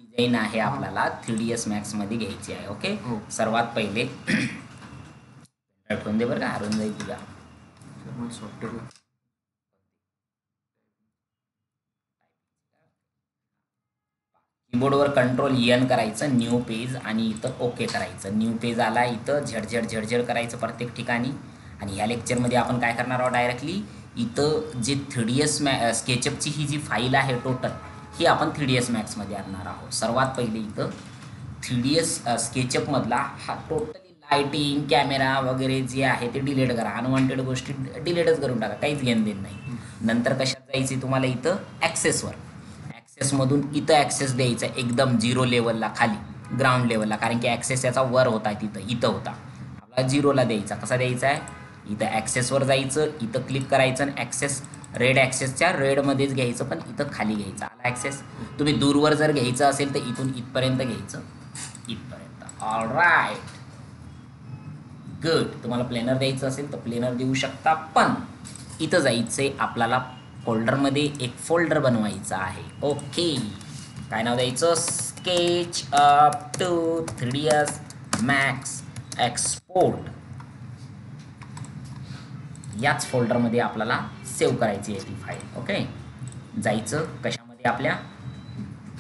Design आहे आपल्याला 3ds max मध्ये घ्यायची आहे. ओके, सर्वात पहिले ठेवून दे बरं का, हरून जाईल तुझ्या सॉफ्टवेअर. कीबोर्डवर कंट्रोल एन करायचं, न्यू पेज, आणि इथं ओके करायचं. न्यू पेज आला, इथं झडझड करायचं प्रत्येक ठिकाणी. आणि ह्या लेक्चरमध्ये आपण काय करणार आहोत, डायरेक्टली इथं जे 3ds स्केचअपची ही जी फाईल आहे टोटल, ही आपण 3ds मॅक्समध्ये आणणार आहोत. सर्वात पहिले इथं 3ds स्केचअपमधला हा टोटली लाईटिंग, कॅमेरा वगैरे जे आहे ते डिलीट करा. अनवॉन्टेड गोष्टी डिलीटच करून टाका, काहीच घेणं देणं नाही. नंतर कशात जायची तुम्हाला, इथं ॲक्सेसवर. ॲक्सेसमधून इथं ॲक्सेस द्यायचा एकदम 0 लेवलला, खाली ग्राउंड लेवलला, कारण की ॲक्सेस याचा वर होता, इथं होता, आपला 0ला द्यायचा. कसा द्यायचा आहे, इथं ॲक्सेसवर जायचं, इथं क्लिक करायचं आणि ॲक्सेस रेड ॲक्सेसच्या रेडमध्येच घ्यायचं, पण इथं खाली घ्यायचं. आला ॲक्सेस. तुम्ही दूरवर जर घ्यायचं असेल तर इथून इथपर्यंत घ्यायचं, इथपर्यंत. All right, good. तुम्हाला प्लेनर द्यायचं असेल तर प्लेनर देऊ शकता, पण इथं जायचंय आपल्याला फोल्डरमध्ये, एक फोल्डर बनवायचा आहे. ओके, काय नाव द्यायचं, SketchUp to 3ds Max export. याच फोल्डरमध्ये आपल्याला सेव्ह करायची आहे ती फाईल. ओके, जायचं कशामध्ये, आपल्या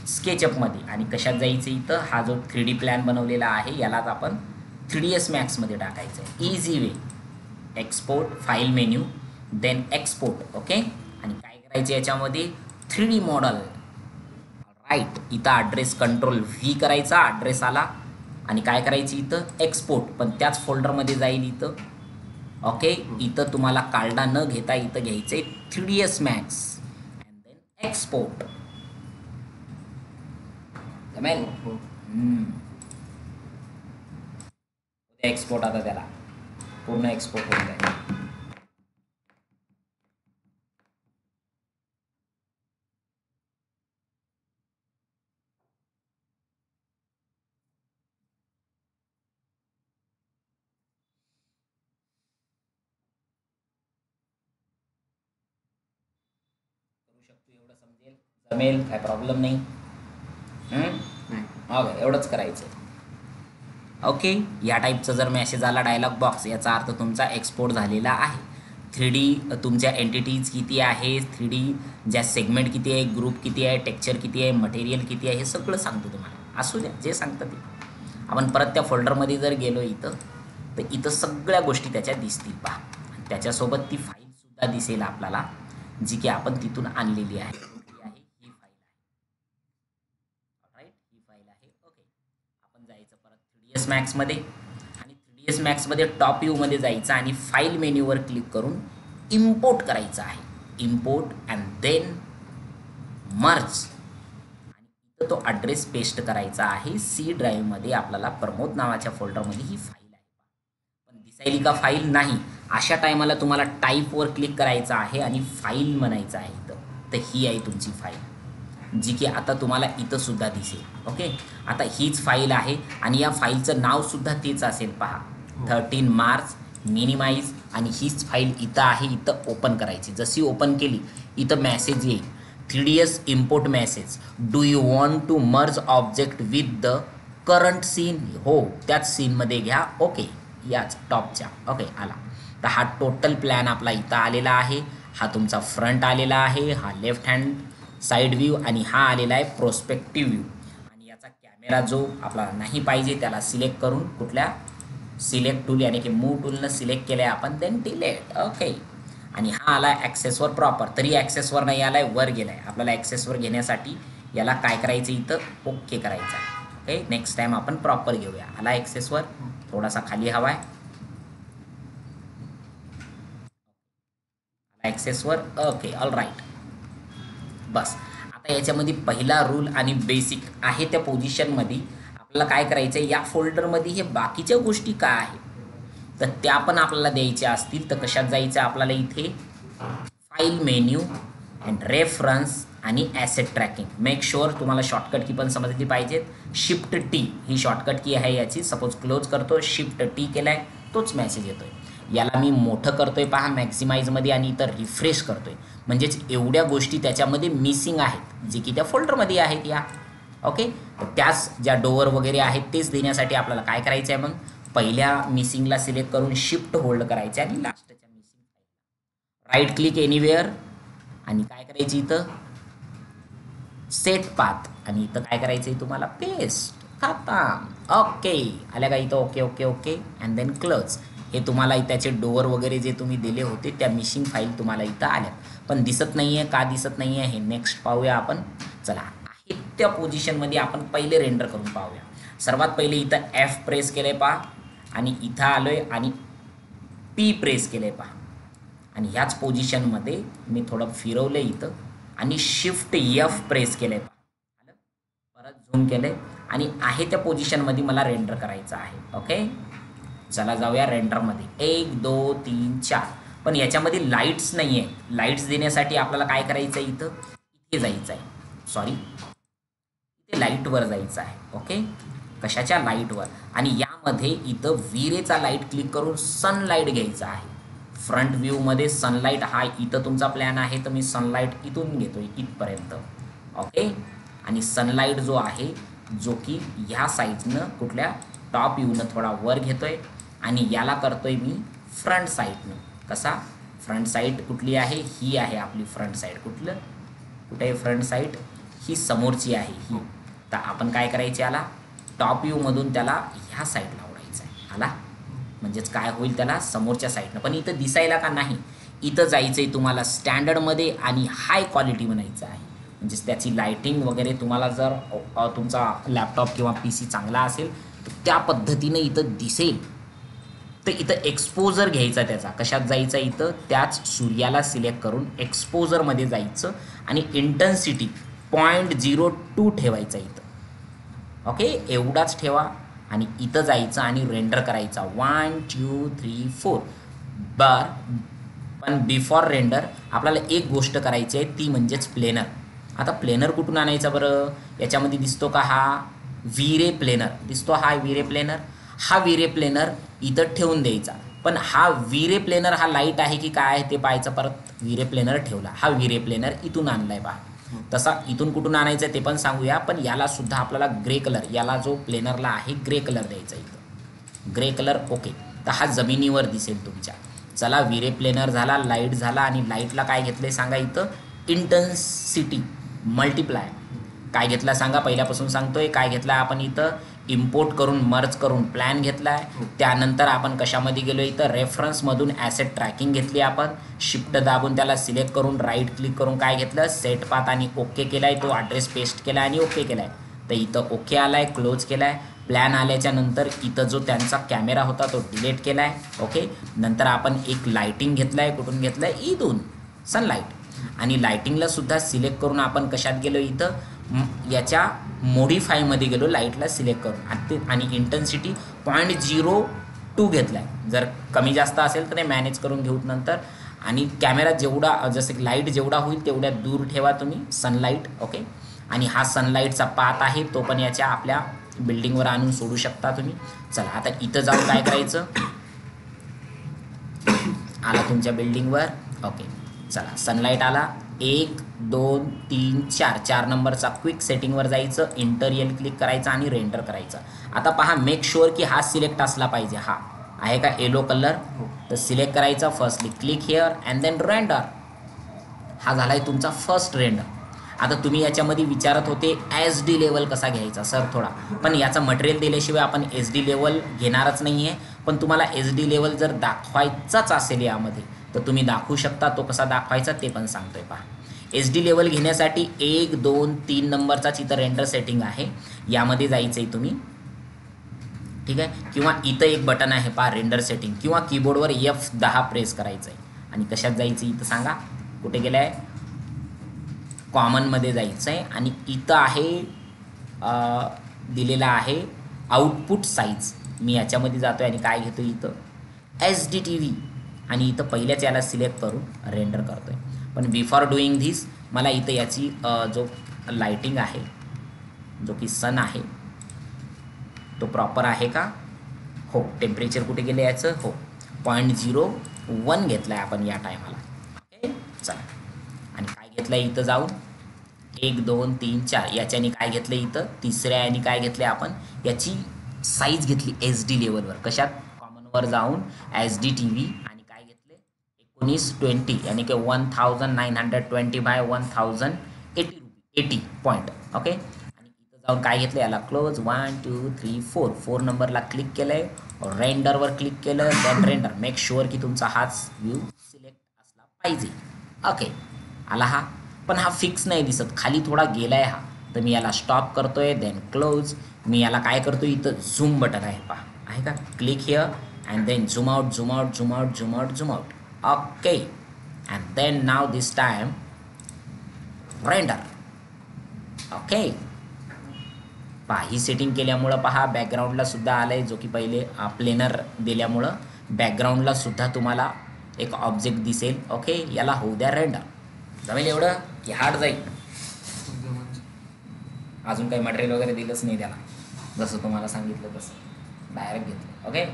स्केचअपमध्ये. आणि कशात जायचं, इथं हा जो 3D प्लॅन बनवलेला आहे यालाच आपण 3ds मॅक्समध्ये टाकायचं आहे. Easy way. Export, file menu, then export. Okay, आणि काय करायचं याच्यामध्ये, 3D मॉडेल. राईट, इथं ॲड्रेस कंट्रोल V करायचा, ॲड्रेस आला, आणि काय करायची इथं एक्सपोर्ट, पण त्याच फोल्डरमध्ये जाईल इथं. ओके, इथं तुम्हाला कार्डा न घेता इथं घ्यायचे 3ds Max and then export. जमेल. एक्सपोर्ट आता त्याला पूर्ण एक्सपोर्ट होऊन जाईल. करू शकतो, एवढं समजेल, जमेल, काय प्रॉब्लेम नाही. ओके, एवढंच करायचं. ओके, या टाईपचा जर मेसेज आला डायलॉग बॉक्स, याचा अर्थ तुमचा एक्सपोर्ट झालेला आहे. 3D तुमच्या एंटिटीज किती आहे, 3D ज्या सेगमेंट किती आहे, ग्रुप किती आहे, टेक्स्चर किती आहे, मटेरियल किती आहे, हे सगळं सांगतो तुम्हाला. असू द्या, जे सांगतं ते. आपण परत त्या फोल्डरमध्ये जर गेलो इथं, तर इथं सगळ्या गोष्टी त्याच्या दिसतील पहा. त्याच्यासोबत ती फाईलसुद्धा दिसेल आपल्याला, जी की आपण तिथून आणलेली आहे. ही फाईल आहे, राईट, ही फाईल आहे. ओके, आपण जायचं परत 3ds मॅक्समध्ये, आणि 3ds मॅक्समध्ये टॉप व्ह्यूमध्ये जायचं आणि फाईल मेन्यूवर क्लिक करून इम्पोर्ट करायचं आहे. इम्पोर्ट अँड देन मर्ज, आणि इथं तो ॲड्रेस पेस्ट करायचा आहे. C ड्राईव्हमध्ये आपल्याला प्रमोद नावाच्या फोल्डरमध्ये ही फाईल आहे, पण दिसायली का फाईल नाही. अशा टायमाला तुम्हाला टाईपवर क्लिक करायचं आहे आणि फाईल म्हणायचं आहे इथं. तर ही आहे तुमची फाईल, जी की आता तुम्हाला इथं सुद्धा दिसेल. ओके, आता हीच फाईल आहे आणि या फाईलचं नावसुद्धा तेच असेल पहा, 13 मार्च मिनिमाइज. आणि हीच फाईल इथं आहे, इथं ओपन करायची. जशी ओपन केली इथं मेसेज येईल, 3ds import message, do you want to merge object with the current scene. हो, त्याच सीनमध्ये घ्या. ओके, याच टॉपच्या. ओके, आला. तर हा टोटल प्लॅन आपला इथं आलेला आहे. हा तुमचा फ्रंट आलेला आहे, हा लेफ्ट हँड साईड व्ह्यू, आणि हा आलेला आहे प्रोस्पेक्टिव्ह व्ह्यू. आणि याचा कॅमेरा जो आपला नाही पाहिजे त्याला सिलेक्ट करून, कुठल्या सिलेक्ट टूल याने की मूव टूलनं सिलेक्ट केलं आहे आपण, देन डिलीट. ओके, आणि हा आला ॲक्सेसवर प्रॉपर. तरी ॲक्सेसवर नाही आला आहे, वर गेला आहे. आपल्याला ॲक्सेसवर घेण्यासाठी याला काय करायचं, इथं ओके करायचं आहे. ओके, नेक्स्ट टाईम आपण प्रॉपर घेऊया. आला ॲक्सेसवर, थोडासा खाली हवा आहे, ॲक्सेसवर. Okay, all right. बस, आता याच्यामध्ये पहिला रूल आणि बेसिक आहे त्या पोझिशनमध्ये आपल्याला काय करायचं आहे, या फोल्डरमध्ये हे बाकीच्या गोष्टी काय आहेत तर त्या पण आपल्याला द्यायच्या असतील. तर कशात जायचं आपल्याला, इथे फाईल मेन्यू अँड रेफरन्स आणि ॲसेट ट्रॅकिंग. मेक शुअर तुम्हाला शॉर्टकट की पण समजली पाहिजेत. शिफ्ट टी ही शॉर्टकट की आहे याची. सपोज क्लोज करतो, शिफ्ट टी केला आहे, तोच मेसेज येतोय. याला मी मोठं करतोय पहा मॅक्झिमाइजमध्ये, आणि इथं रिफ्रेश करतोय. म्हणजेच एवढ्या गोष्टी त्याच्यामध्ये मिसिंग आहेत, जे की त्या फोल्डरमध्ये आहेत. या ओके, त्याच ज्या डोअर वगैरे आहेत तेच देण्यासाठी आपल्याला काय करायचं आहे, मग पहिल्या मिसिंगला सिलेक्ट करून शिफ्ट होल्ड करायचे आणि लास्टच्या मिसिंग राईट क्लिक एनिवेअर आणि काय करायची इथं सेट पाथ आणि इथं काय करायचं आहे तुम्हाला पेस्ट खतम. ओके आल्या का इथं, okay okay okay and then close. हे तुम्हाला त्याचे डोअर वगैरे जे तुम्ही दिले होते त्या मिसिंग फाईल तुम्हाला इथं आल्या, पण दिसत नाही आहे का दिसत नाही आहे हे नेक्स्ट पाहूया आपण. चला आहे त्या पोझिशनमध्ये आपण पहिले रेंडर करून पाहूया. सर्वात पहिले इथं F प्रेस केलं आहे पहा आणि इथं आलो आहे आणि P प्रेस केलं आहे पहा आणि ह्याच पोझिशनमध्ये मी थोडं फिरवलं इथं आणि शिफ्ट F प्रेस केलं आहे पहा, परत झूम केलं आणि आहे त्या पोझिशनमध्ये मला रेंडर करायचं आहे. ओके चला जाऊया रेंडरमध्ये. 1 2 3 4. पण याच्यामध्ये लाईट्स नाही आहे. लाईट्स देण्यासाठी आपल्याला काय करायचं आहे, इथं इथे जायचं आहे, सॉरी इथे लाईटवर जायचं आहे. ओके कशाच्या लाईटवर, आणि यामध्ये इथं विरेचा लाईट क्लिक करून सनलाईट घ्यायचा आहे. फ्रंट व्ह्यूमध्ये सनलाईट हा इथं तुमचा प्लॅन आहे तर मी सनलाईट इथून घेतोय इथपर्यंत. ओके आणि सनलाईट जो आहे जो की ह्या साईडनं कुठल्या टॉप व्ह्यूनं थोडा वर घेतोय आणि याला करतोय मी फ्रंट साईडनं. कसा फ्रंट साईड कुठली आहे, ही आहे आपली फ्रंट साईड. कुठे आहे फ्रंट साईड, ही समोरची आहे ही. तर आपण काय करायचे, याला टॉप व्ह्यूमधून त्याला ह्या साईडला ओढायचं आहे. आला म्हणजेच काय होईल त्याला समोरच्या साईडनं, पण इथं दिसायला का नाही, इथं जायचं आहे तुम्हाला स्टँडर्डमध्ये आणि हाय क्वालिटी बनायचं आहे. म्हणजेच त्याची लाईटिंग वगैरे तुम्हाला जर तुमचा लॅपटॉप किंवा PC चांगला असेल तर त्या पद्धतीने इथं दिसेल. तर इथं एक्सपोजर घ्यायचा त्याचा, कशात जायचं इथं त्याच सूर्याला सिलेक्ट करून एक्सपोजरमध्ये जायचं आणि इंटेन्सिटी 0.02 ठेवायचा इथं. ओके एवढाच ठेवा आणि इथं जायचं आणि रेंडर करायचा 1 2 3 4. पण बिफॉर रेंडर आपल्याला एक गोष्ट करायची आहे ती म्हणजेच प्लेनर. आता प्लेनर कुठून आणायचा बरं, याच्यामध्ये दिसतो का हा विरे प्लेनर दिसतो, हा विरे प्लेनर. हा विरे प्लेनर इथं ठेवून द्यायचा. पण हा विरे प्लेनर हा लाईट आहे की काय आहे ते पाहायचं. परत विरे प्लेनर ठेवला, हा विरे प्लेनर इथून आणलाय पहा. तसा इथून कुठून आणायचं ते पण सांगूया, पण याला सुद्धा आपल्याला ग्रे कलर, याला जो प्लेनरला आहे ग्रे कलर द्यायचा इथं, ग्रे कलर. ओके तर हा जमिनीवर दिसेल तुमच्या. चला विरे प्लेनर झाला, लाईट झाला आणि लाईटला काय घेतलंय सांगा इथं इंटेन्सिटी मल्टिप्लाय. काय घेतला सांगा, पहिल्यापासून सांगतोय काय घेतला आपण इथं, इम्पोर्ट करून मर्ज करून प्लॅन घेतलाय. त्यानंतर आपण कशामध्ये गेलो इथं रेफरन्समधून ॲसेट ट्रॅकिंग घेतली आपण. शिफ्ट दाबून त्याला सिलेक्ट करून राईट क्लिक करून काय घेतलं सेट पाथ आणि ओके केलाय, तो ॲड्रेस पेस्ट केला आणि ओके केलाय. तर इथं ओके आलाय, क्लोज केलाय. प्लॅन आल्याच्या नंतर इथं जो त्यांचा कॅमेरा होता तो डिलीट केलाय. ओके नंतर आपण एक लाईटिंग घेतलाय, कुठून घेतलाय इथून सनलाईट. आणि लाईटिंगला सुद्धा सिलेक्ट करून आपण कशात गेलो इथं याच्या मॉडिफायमध्ये गेलो लाईटला सिलेक्ट करून आणि इंटेन्सिटी 0.02 घेतलाय. जर कमी जास्त असेल तर ते मॅनेज करून घेऊ नंतर. आणि कॅमेरा जेवढा जसं की लाईट जेवढा होईल तेवढ्या दूर ठेवा तुम्ही सनलाईट. ओके आणि हा सनलाईटचा पाथ आहे तो पण याच्या आपल्या बिल्डिंगवर आणून सोडू शकता तुम्ही. चला आता इथं जाऊन काय करायचं, आला तुमच्या बिल्डिंगवर. ओके चला सनलाईट आला, 1 2 3 4 4 नंबरचा क्विक सेटिंगवर जायचं, इंटरियल क्लिक करायचं आणि रेंडर करायचं. आता पहा मेक शुअर की हा सिलेक्ट असला पाहिजे. हा आहे का येलो कलर, तर सिलेक्ट करायचा. Firstly click here and then render. हा झाला आहे तुमचा फर्स्ट रेंडर. आता तुम्ही याच्यामध्ये विचारत होते SD लेवल कसा घ्यायचा सर थोडा, पण याचा मटेरियल दिल्याशिवाय आपण SD लेवल घेणारच नाही आहे. पण तुम्हाला SD लेवल जर दाखवायचाच असेल यामध्ये तर तुम्ही दाखवू शकता. तो कसा दाखवायचा ते पण सांगतोय पहा. SD लेवल घेण्यासाठी 1 2 3 नंबरचाच इथं रेंडर सेटिंग आहे, यामध्ये जायचं आहे तुम्ही. ठीक आहे, किंवा इथं एक बटन आहे पहा रेंडर सेटिंग, किंवा कीबोर्डवर F10 प्रेस करायचं आहे. आणि कशात जायचं इथं सांगा, कुठे गेलं आहे कॉमनमध्ये जायचं आहे. आणि इथं आहे दिलेला आहे आउटपुट साईज. मी याच्यामध्ये जातो आहे आणि काय घेतो इथं SD TV आणि इथं पहिल्याच याला सिलेक्ट करून रेंडर करतो आहे. पण बिफॉर डुईंग धिस मला इथं याची जो लाईटिंग आहे जो की सन आहे तो प्रॉपर आहे का, हो. टेम्परेचर कुठे गेलं याचं, हो 0.01 घेतलं आहे आपण या टायमाला. ओके चला आणि काय घेतलं आहे इथं जाऊन 1 2 3 4 याच्याने काय घेतलं इथं, तिसऱ्या याने काय घेतले आपण, याची साईज घेतली एच डी लेवलवर. कशात, कॉमनवर जाऊन एच डी टी व्ही आणि काय घेतले 1920 यानी की 1920 बाय 1080 80 पॉईंट. ओके, आणि इथं जाऊन काय घेतलं, याला क्लोज 1 2 3 4 नंबरला क्लिक केलंय, रेंडरवर क्लिक केलं, देन रेंडर. मेक शुअर की तुमचा हाच व्ह्यू सिलेक्ट असला पाहिजे. ओके, आला हा. पण हा फिक्स नाही दिसत, खाली थोडा गेलाय हा, तर मी याला स्टॉप करतोय, देन क्लोज. मी याला काय करतोय, इथं झूम बटन आहे पहा, आहे का, click here and then zoom out zoom out zoom out zoom out zoom out. Okay, and then now this time render. Okay, पहा ही सेटिंग केल्यामुळं पहा बॅकग्राऊंडला सुद्धा आलंय, जो की पहिले प्लेनर दिल्यामुळं बॅकग्राऊंडला सुद्धा तुम्हाला एक ऑब्जेक्ट दिसेल. ओके, याला होऊ द्या रेंडर. जमेल एवढं की हार्ड जाईल. अजून काही मटेरियल वगैरे दिलंच नाही त्याला, जसं तुम्हाला सांगितलं तसं डायरेक्ट घेतलं. ओके,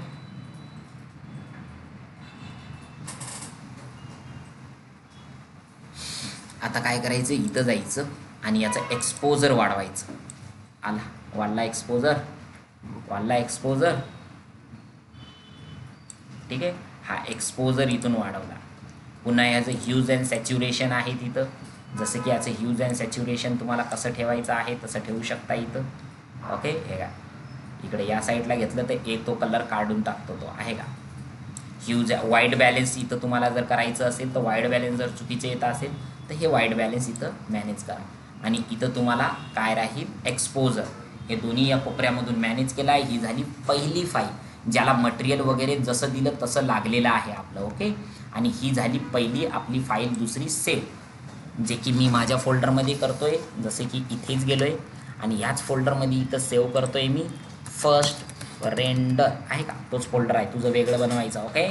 आता काय करायचं, इथं जायचं आणि याचं एक्सपोजर वाढवायचं. आला, वाढला एक्सपोजर, वाढला एक्सपोजर. ठीक आहे, हा एक्सपोजर इथून वाढवला. पुन्हा याचं ह्यूज अँड सॅच्युरेशन आहे तिथं, जसं की याचं ह्यूज अँड सॅच्युरेशन तुम्हाला कसं ठेवायचं आहे तसं ठेवू शकता इथं. ओके, हे का इकडे या साईडला घेतलं तर तो कलर काढून टाकतो तो, आहे का. ह्यूज वाईट बॅलेन्स इथं तुम्हाला जर करायचं असेल तर वाईट बॅलेन्स जर चुकीचं येत असेल तर हे वाईट बॅलेन्स इथं मॅनेज करा. आणि इथं तुम्हाला काय राहील, एक्सपोजर. हे दोन्ही या कोपऱ्यामधून मॅनेज केलं आहे. ही झाली पहिली फाईल, ज्याला मटेरियल वगैरे जसं दिलं तसं लागलेलं आहे आपलं. ओके, आणि ही झाली पहिली आपली फाईल. दुसरी सेव्ह, जे की मी माझ्या फोल्डरमध्ये करतो आहे, जसे की इथेच गेलो आहे आणि ह्याच फोल्डरमध्ये इथं सेव्ह करतो आहे मी. फर्स्ट रेंडर आहे का, तोच फोल्डर आहे, तुझं वेगळं बनवायचं. ओके,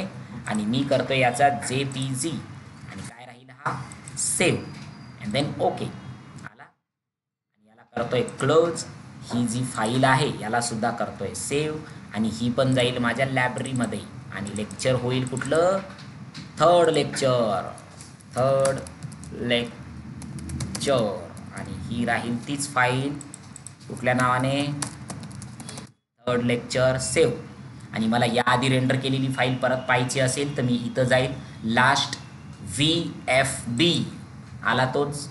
आणि मी करतो याचा JPG आणि काय राहील हा सेव्ह अँड देन ओके. आला, आणि याला करतोय क्लोज. ही जी फाईल आहे याला सुद्धा करतोय सेव्ह आणि ही पण जाईल माझ्या लायब्ररीमध्ये. आणि लेक्चर होईल कुठलं, थर्ड लेक्चर आणि ही राहील तीच फाईल कुठल्या नावाने, थर्ड लेक्चर सेव्ह. आणि मला याआधी रेंडर केलेली फाईल परत पाहिजे असेल तर मी इथं जाईल, लास्ट VFB आला तोच,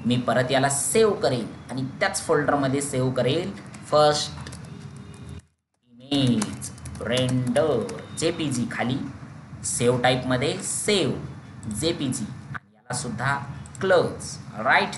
मी परत याला सेव्ह करेल आणि त्याच फोल्डरमध्ये सेव्ह करेल फर्स्ट इमेज रेंडर JPG. खाली सेव्ह टाईपमध्ये सेव्ह JPG आणि याला सुद्धा क्लोज. राईट,